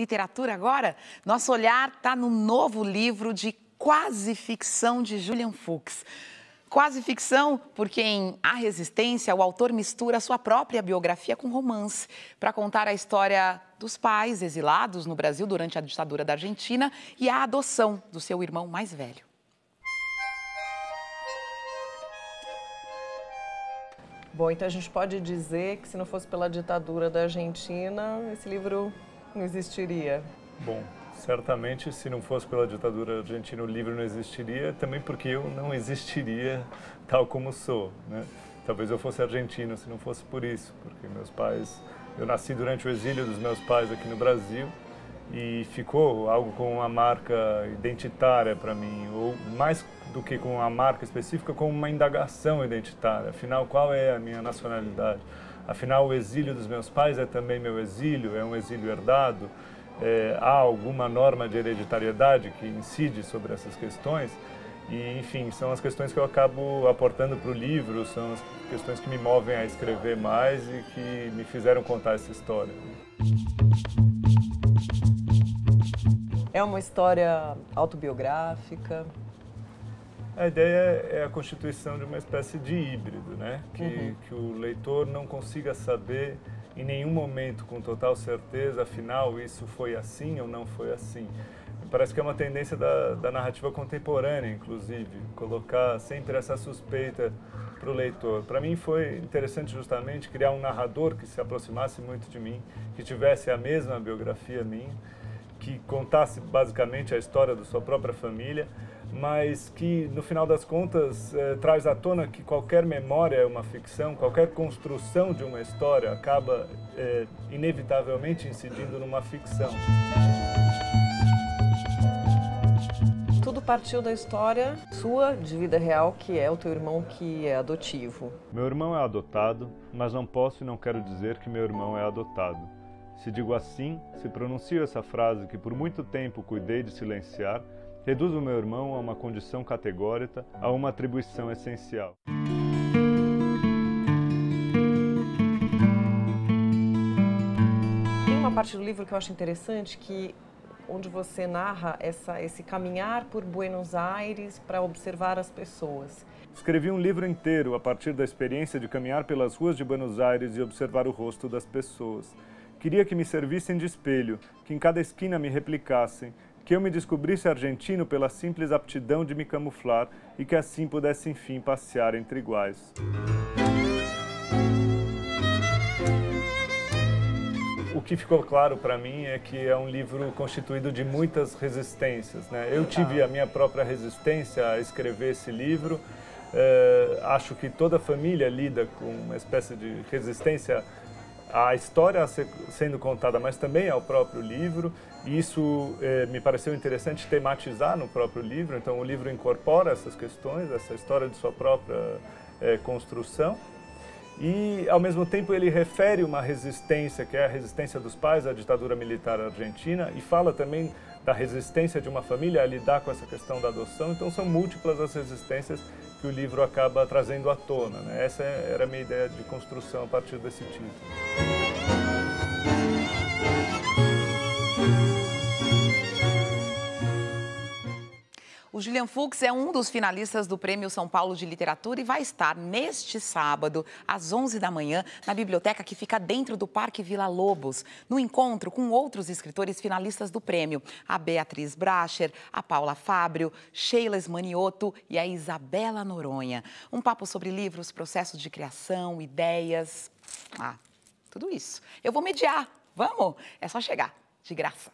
literatura agora? Nosso olhar está no novo livro de quase ficção de Julian Fuchs. Quase ficção, porque em A Resistência, o autor mistura a sua própria biografia com romance, para contar a história dos pais exilados no Brasil durante a ditadura da Argentina e a adoção do seu irmão mais velho. Bom, então a gente pode dizer que se não fosse pela ditadura da Argentina, esse livro não existiria. Bom, certamente se não fosse pela ditadura argentina o livro não existiria, também porque eu não existiria tal como sou, né? Talvez eu fosse argentino se não fosse por isso, porque meus pais, eu nasci durante o exílio dos meus pais aqui no Brasil e ficou algo com uma marca identitária para mim, ou mais do que com uma marca específica, com uma indagação identitária. Afinal, qual é a minha nacionalidade? Afinal, o exílio dos meus pais é também meu exílio, é um exílio herdado? Há alguma norma de hereditariedade que incide sobre essas questões? E, enfim, são as questões que eu acabo aportando para o livro, são as questões que me movem a escrever mais e que me fizeram contar essa história. É uma história autobiográfica? A ideia é a constituição de uma espécie de híbrido, né? Que o leitor não consiga saber em nenhum momento com total certeza, afinal, isso foi assim ou não foi assim. Parece que é uma tendência da narrativa contemporânea, inclusive, colocar sempre essa suspeita para o leitor. Para mim foi interessante justamente criar um narrador que se aproximasse muito de mim, que tivesse a mesma biografia minha, que contasse basicamente a história da sua própria família, mas que, no final das contas, traz à tona que qualquer memória é uma ficção, qualquer construção de uma história acaba, inevitavelmente, incidindo numa ficção. Tudo partiu da história sua, de vida real, que é o teu irmão que é adotivo. Meu irmão é adotado, mas não posso e não quero dizer que meu irmão é adotado. Se digo assim, se pronuncio essa frase que por muito tempo cuidei de silenciar, reduz o meu irmão a uma condição categórica, a uma atribuição essencial. Tem uma parte do livro que eu acho interessante, onde você narra esse caminhar por Buenos Aires para observar as pessoas. Escrevi um livro inteiro a partir da experiência de caminhar pelas ruas de Buenos Aires e observar o rosto das pessoas. Queria que me servissem de espelho, que em cada esquina me replicassem, que eu me descobrisse argentino pela simples aptidão de me camuflar e que assim pudesse, enfim, passear entre iguais. O que ficou claro para mim é que é um livro constituído de muitas resistências, né? Eu tive a minha própria resistência a escrever esse livro. Acho que toda família lida com uma espécie de resistência à história sendo contada, mas também ao próprio livro. E isso me pareceu interessante tematizar no próprio livro. Então o livro incorpora essas questões, essa história de sua própria construção. E, ao mesmo tempo, ele refere uma resistência, que é a resistência dos pais à ditadura militar argentina, e fala também da resistência de uma família a lidar com essa questão da adoção. Então, são múltiplas as resistências que o livro acaba trazendo à tona, né? Essa era a minha ideia de construção a partir desse título. O Julian Fuchs é um dos finalistas do Prêmio São Paulo de Literatura e vai estar neste sábado, às 11 da manhã, na biblioteca que fica dentro do Parque Vila Lobos, no encontro com outros escritores finalistas do prêmio, a Beatriz Bracher, a Paula Fábio, Sheila Esmanioto e a Isabela Noronha. Um papo sobre livros, processos de criação, ideias, tudo isso. Eu vou mediar, vamos? É só chegar, de graça.